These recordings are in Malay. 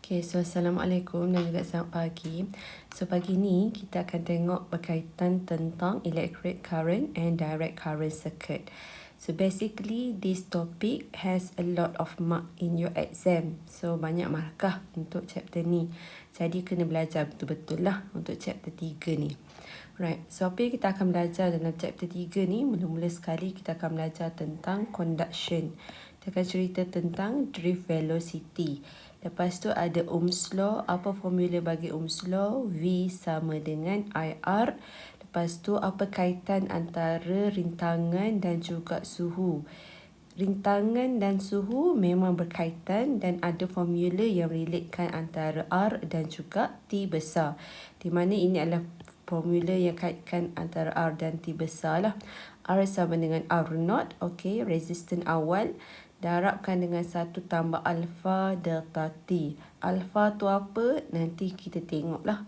Okay, so Assalamualaikum dan juga selamat pagi. So pagi ni kita akan tengok berkaitan tentang electric current and direct current circuit. So basically this topic has a lot of mark in your exam. So banyak markah untuk chapter ni. Jadi kena belajar betul-betul lah untuk chapter 3 ni. Right, so apa yang kita akan belajar dalam chapter 3 ni, mula-mula sekali kita akan belajar tentang conduction. Kita akan cerita tentang drift velocity. Lepas tu ada Ohm's Law. Apa formula bagi Ohm's Law? V sama dengan IR. Lepas tu apa kaitan antara rintangan dan juga suhu? Rintangan dan suhu memang berkaitan dan ada formula yang relatekan antara R dan juga T besar. Di mana ini adalah formula yang kaitkan antara R dan T besar lah. R sama dengan R0, okay, resistan awal. Darabkan dengan 1 tambah alpha delta T. Alpha tu apa? Nanti kita tengok lah.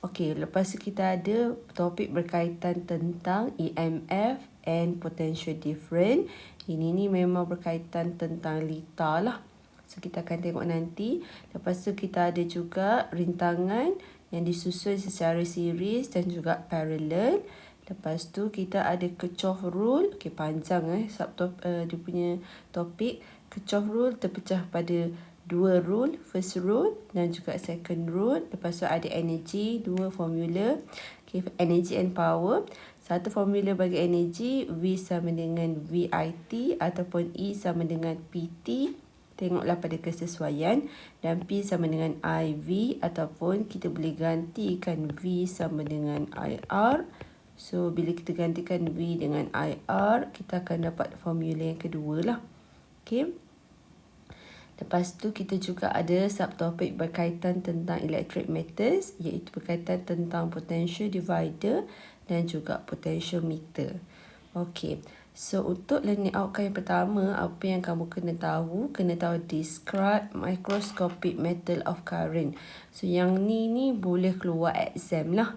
Okey, lepas tu kita ada topik berkaitan tentang EMF and potential difference. Ini ni memang berkaitan tentang lita lah. So kita akan tengok nanti. Lepas tu kita ada juga rintangan yang disusun secara series dan juga parallel. Lepas tu kita ada Kirchhoff rule. Okey, panjang dia punya topik. Kirchhoff rule terpecah pada dua rule, first rule dan juga second rule. Lepas tu ada energy, dua formula. Okay, energy and power. Satu formula bagi energy, V sama dengan VIT ataupun E sama dengan PT. Tengoklah pada kesesuaian. Dan P sama dengan IV ataupun kita boleh gantikan V sama dengan IR. So, bila kita gantikan V dengan IR, kita akan dapat formula yang kedua lah. Okay. Lepas tu kita juga ada subtopik berkaitan tentang electric meters, iaitu berkaitan tentang potential divider dan juga potential meter. Okay. So, untuk learning outcome yang pertama, apa yang kamu kena tahu describe microscopic metal of current. So, yang ni boleh keluar exam lah.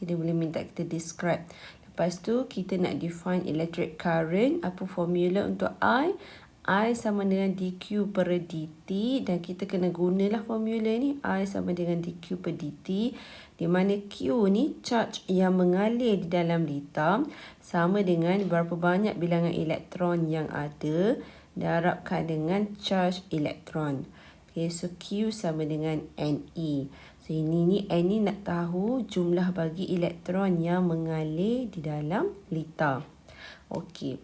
Dia boleh minta kita describe. Lepas tu kita nak define electric current. Apa formula untuk I? I sama dengan dQ per dt. Dan kita kena gunalah formula ni. I sama dengan dQ per dt. Di mana Q ni charge yang mengalir di dalam lita. Sama dengan berapa banyak bilangan elektron yang ada. Darabkan dengan charge elektron. Okay, so Q sama dengan Ne. So ini N ni nak tahu jumlah bagi elektron yang mengalir di dalam lita. Okey.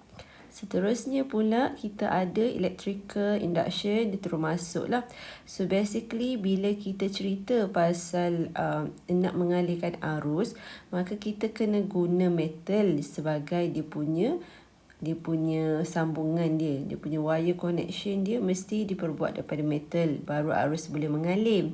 Seterusnya pula kita ada electrical induction, dia terus masuk lah. So basically bila kita cerita pasal nak mengalirkan arus, maka kita kena guna metal sebagai dia punya sambungan dia. Dia punya wire connection dia mesti diperbuat daripada metal. Baru arus boleh mengalir.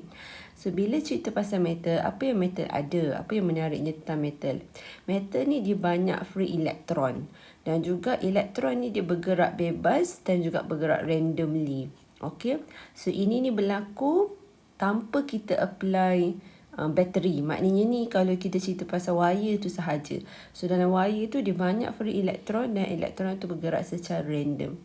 So, bila cerita pasal metal, apa yang metal ada? Apa yang menariknya tentang metal? Metal ni dia banyak free elektron. Dan juga elektron ni dia bergerak bebas dan juga bergerak randomly. Okay. So, ini ni berlaku tanpa kita apply bateri. Maknanya ni kalau kita cerita pasal wire tu sahaja. So dalam wire tu dia banyak free elektron dan elektron tu bergerak secara random.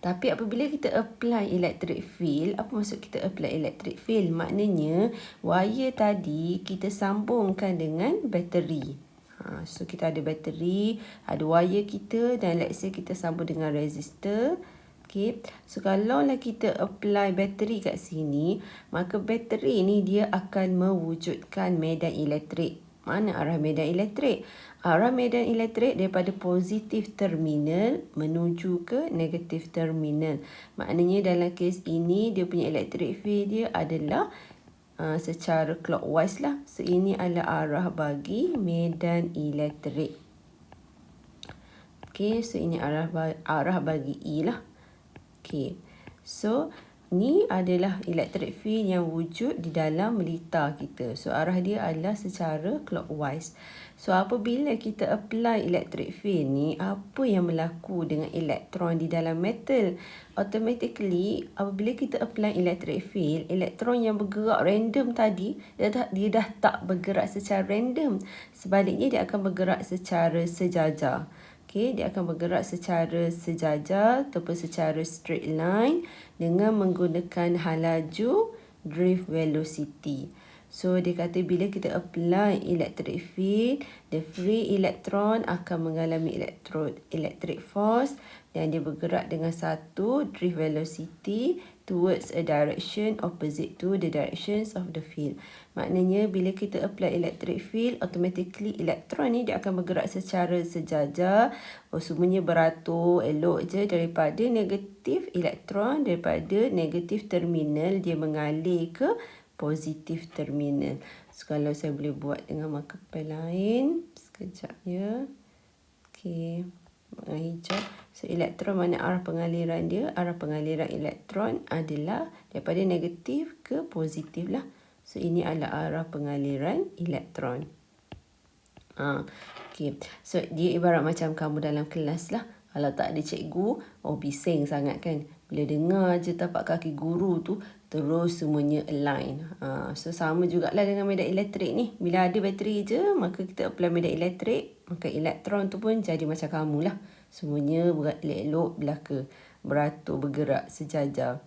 Tapi apabila kita apply electric field, apa maksud kita apply electric field? Maknanya wire tadi kita sambungkan dengan bateri. So kita ada bateri, ada wire kita dan let's say kita sambung dengan resistor. Okay. So kalau lah kita apply bateri kat sini, maka bateri ni dia akan mewujudkan medan elektrik. Mana arah medan elektrik? Arah medan elektrik daripada positif terminal menuju ke negatif terminal. Maknanya dalam kes ini dia punya electric field dia adalah secara clockwise lah. So ini adalah arah bagi medan elektrik. Okay, so ini arah bagi E lah. Okay, so ni adalah electric field yang wujud di dalam lita kita. So arah dia adalah secara clockwise. So apabila kita apply electric field ni, apa yang berlaku dengan elektron di dalam metal? Automatically apabila kita apply electric field, elektron yang bergerak random tadi dia dah tak bergerak secara random. Sebaliknya dia akan bergerak secara sejajar. Okay, dia akan bergerak secara sejajar ataupun secara straight line dengan menggunakan hal laju drift velocity. So dia kata bila kita apply electric field, the free electron akan mengalami electric force dan dia bergerak dengan satu drift velocity towards a direction opposite to the directions of the field. Maknanya bila kita apply electric field, automatically elektron ni dia akan bergerak secara sejajar. Semuanya beratur, elok je daripada negatif elektron, daripada negatif terminal dia mengalir ke positif terminal. So kalau saya boleh buat dengan marker pen lain, sekejap ya. Okey, warna hijau. So elektron mana arah pengaliran dia? Arah pengaliran elektron adalah daripada negatif ke positif lah. So ini adalah arah pengaliran elektron. Okey. So dia ibarat macam kamu dalam kelas lah. Kalau tak ada cikgu, bising sangat kan. Bila dengar je tapak kaki guru tu, terus semuanya align. So sama jugalah dengan medan elektrik ni. Bila ada bateri je, maka kita apply medan elektrik, maka elektron tu pun jadi macam kamu lah. Semuanya elok belaka, beratur, bergerak, sejajar.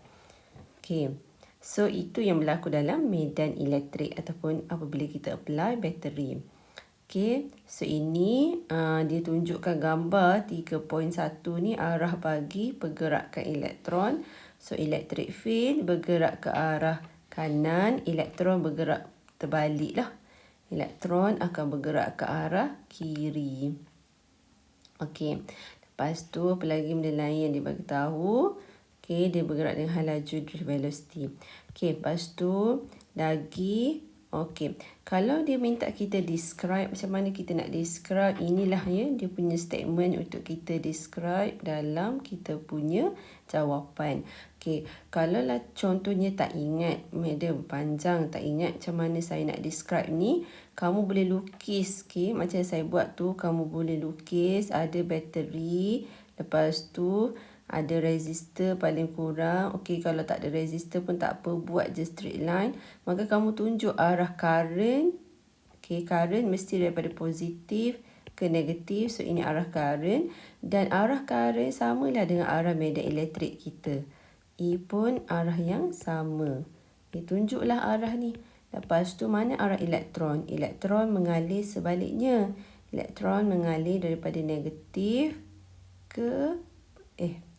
Okay. So itu yang berlaku dalam medan elektrik ataupun apabila kita apply bateri. Okay. So ini dia tunjukkan gambar 3.1 ni arah bagi pergerakan elektron. So electric field bergerak ke arah kanan, elektron bergerak terbalik lah. Elektron akan bergerak ke arah kiri. Okey. Lepas tu apa lagi benda lain yang dia bagi tahu? Okey, dia bergerak dengan laju drift velocity. Okey, lepas tu lagi okey. Kalau dia minta kita describe macam mana kita nak describe, inilah ya dia punya statement untuk kita describe dalam kita punya jawapan. Okey, kalau lah contohnya tak ingat, madam panjang tak ingat macam mana saya nak describe ni, kamu boleh lukis. Okey, macam saya buat tu, kamu boleh lukis ada bateri, lepas tu ada resistor paling kurang. Okey, kalau tak ada resistor pun tak apa, buat je straight line. Maka kamu tunjuk arah current. Okey, current mesti daripada positif ke negatif. So ini arah current dan arah current samalah dengan arah medan elektrik kita. E pun arah yang sama. Tunjuklah arah ni. Lepas tu mana arah elektron? Elektron mengalir sebaliknya. Elektron mengalir daripada negatif ke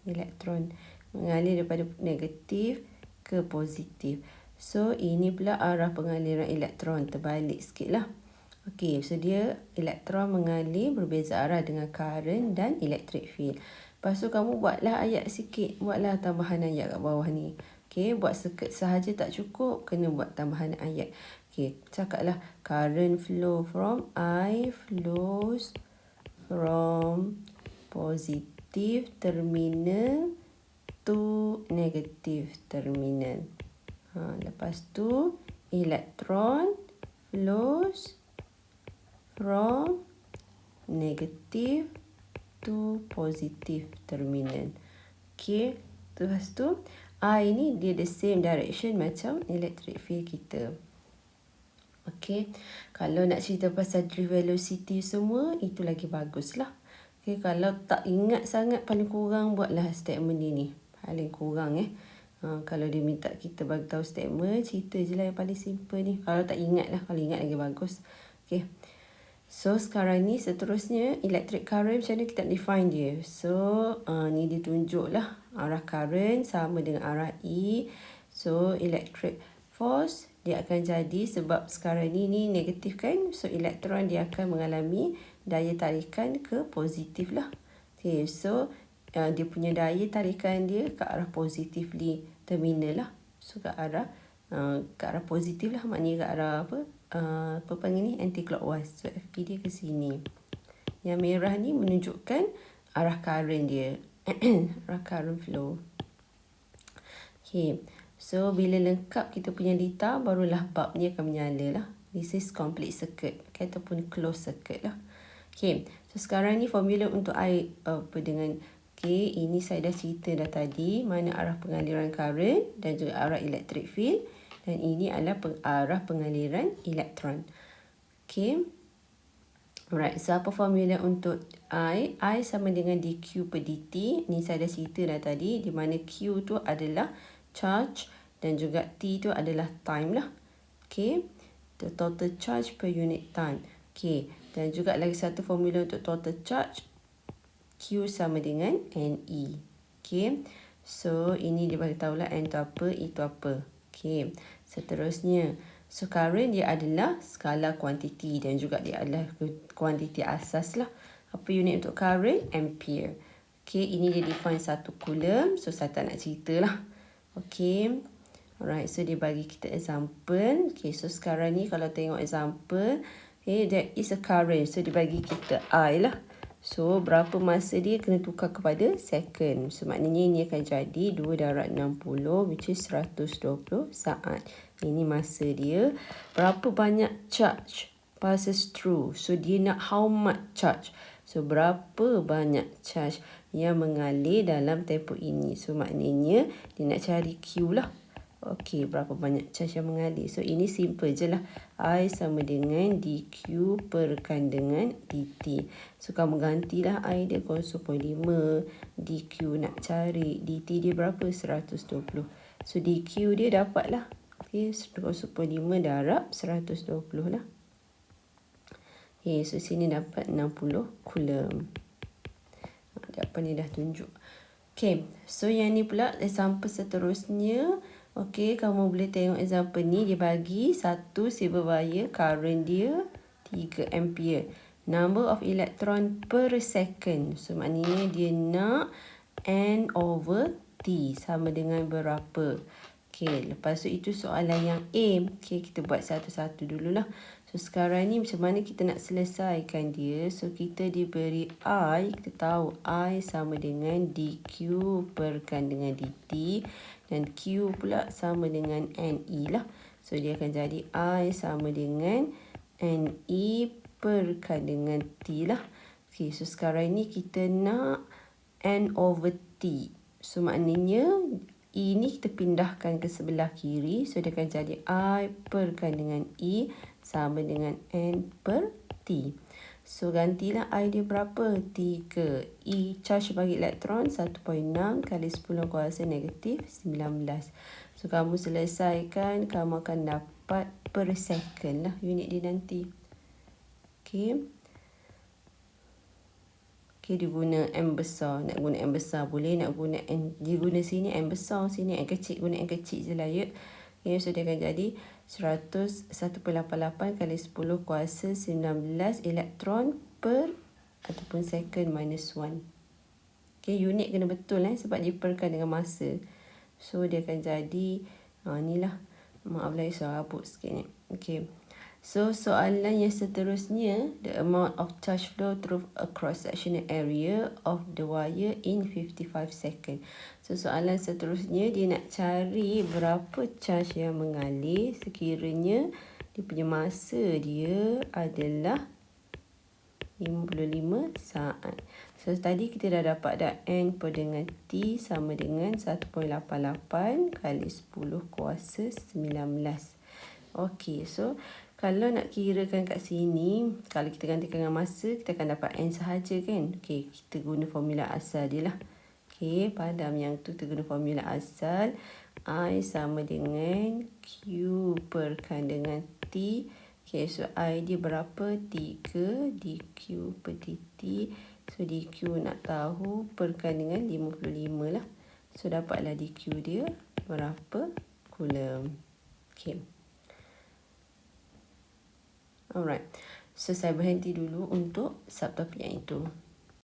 elektron mengalir daripada negatif ke positif. So ini pula arah pengaliran elektron, terbalik sikit lah. Okey, so dia elektron mengalir berbeza arah dengan current dan electric field. Lepas tu kamu buatlah ayat sikit, buatlah tambahan ayat kat bawah ni. Okey, buat circuit sahaja tak cukup, kena buat tambahan ayat. Okey, cakaplah current flow from I flows from positive terminal to negative terminal. Lepas tu electron flows from negative to positive terminal. Okay. Lepas tu I ni dia the same direction macam electric field kita. Okay. Kalau nak cerita pasal drift velocity semua, itu lagi bagus lah. Okay. Kalau tak ingat sangat, paling kurang buatlah statement ni. Paling kurang kalau dia minta kita bagi tahu statement, cerita je lah yang paling simple ni. Kalau tak ingat lah, kalau ingat lagi bagus. Okay. So sekarang ni seterusnya electric current, macam mana kita define dia. So ni dia tunjuk lah arah current sama dengan arah E. So electric force dia akan jadi, sebab sekarang ni negatif kan. So elektron dia akan mengalami daya tarikan ke positif lah. Okay, so dia punya daya tarikan dia ke arah positif di terminal lah. So ke arah positif lah, maknanya ke arah apa panggil ni, anti-clockwise. So FP dia ke sini. Yang merah ni menunjukkan arah current dia. Arah current flow. Okay. So bila lengkap kita punya data, barulah bulb ni akan menyala lah. This is complete circuit. Okay, ataupun closed circuit lah. Okay. So sekarang ni formula untuk I dengan ini saya dah cerita dah tadi, mana arah pengaliran current dan juga arah electric field. Dan ini adalah arah pengaliran elektron. Okay. Alright, so apa formula untuk I? I sama dengan dQ per dt. Ni saya dah cerita dah tadi, di mana Q tu adalah charge Dan juga T tu adalah time lah. Okay. The total charge per unit time. Okay. Dan juga lagi satu formula untuk total charge. Q sama dengan NE. Okay. So, ini dia beritahu lah N tu apa, E tu apa. Okay. Seterusnya. So, current dia adalah skala kuantiti dan juga dia adalah kuantiti asas lah. Apa unit untuk current? Ampere. Okay, ini dia define 1 coulomb. So, saya tak nak cerita lah. Okay. Alright, so dia bagi kita example. Okay, so sekarang ni kalau tengok example. Okay, there is a current. So, dia bagi kita I lah. So, berapa masa dia kena tukar kepada second. So, maknanya ini akan jadi 2 darab 60 which is 120 saat. Ini masa dia. Berapa banyak charge passes through. So, dia nak how much charge. So, berapa banyak charge yang mengalir dalam tempoh ini. So, maknanya dia nak cari Q lah. Okey, berapa banyak charge yang mengalir. So, ini simple je lah. I sama dengan dQ perkan dengan dt. So, kamu gantilah I dia 0.5. dQ nak cari. dt dia berapa? 120. So, dQ dia dapat lah. Okey, 0.5 darab 120 lah. Okey, so sini dapat 60 coulomb. Apa ni dah tunjuk. Okey, so yang ni pula example seterusnya. Okey, kamu boleh tengok example ni. Dia bagi satu silver wire. Current dia 3 ampere. Number of electron per second. So, maknanya dia nak N over T. Sama dengan berapa. Okey, lepas tu itu soalan yang A. Okey, kita buat satu-satu dululah. So, sekarang ni macam mana kita nak selesaikan dia. So, kita diberi I. Kita tahu I sama dengan dQ perkan dengan dt. Dan Q pula sama dengan NE lah. So, dia akan jadi I sama dengan NE perkan dengan T lah. Okay, so sekarang ni kita nak N over T. So, maknanya E ni kita pindahkan ke sebelah kiri. So, dia akan jadi I perkan dengan E sama dengan N per T. So, gantilah I dia berapa? 3. E charge bagi elektron 1.6 kali 10 kuasa negatif 19. So, kamu selesaikan, kamu akan dapat per second lah unit dia nanti. Okay. Okay, dia guna M besar. Nak guna M besar boleh, nak guna N. Dia guna sini M besar, sini N kecil. Guna N kecil je lah ya. Okay, so dia akan jadi 100, 1.88 kali 10 kuasa 19 elektron per ataupun second minus 1. Okay, unit kena betul sebab dia perkan dengan masa. So, dia akan jadi, inilah. Maaf lah, saya rabuk sikit ni. Okay. So, soalan yang seterusnya, the amount of charge flow through a cross-sectional area of the wire in 55 seconds. So, soalan seterusnya, dia nak cari berapa charge yang mengalir sekiranya dia punya masa dia adalah 55 saat. So, tadi kita dah dapat dah N per dengan T sama dengan 1.88 kali 10 kuasa 19. Okey, so kalau nak kirakan kat sini, kalau kita gantikan dengan masa, kita akan dapat N sahaja kan. Okey, kita guna formula asal dia lah. Okey, padam yang tu kita guna formula asal. I sama dengan Q perkan dengan T. Okey, so I dia berapa? 3 dQ per dt. So, dQ nak tahu perkan dengan 55 lah. So, dapatlah dQ dia berapa coulomb. Okey. Alright, so saya berhenti dulu untuk subtopik yang itu.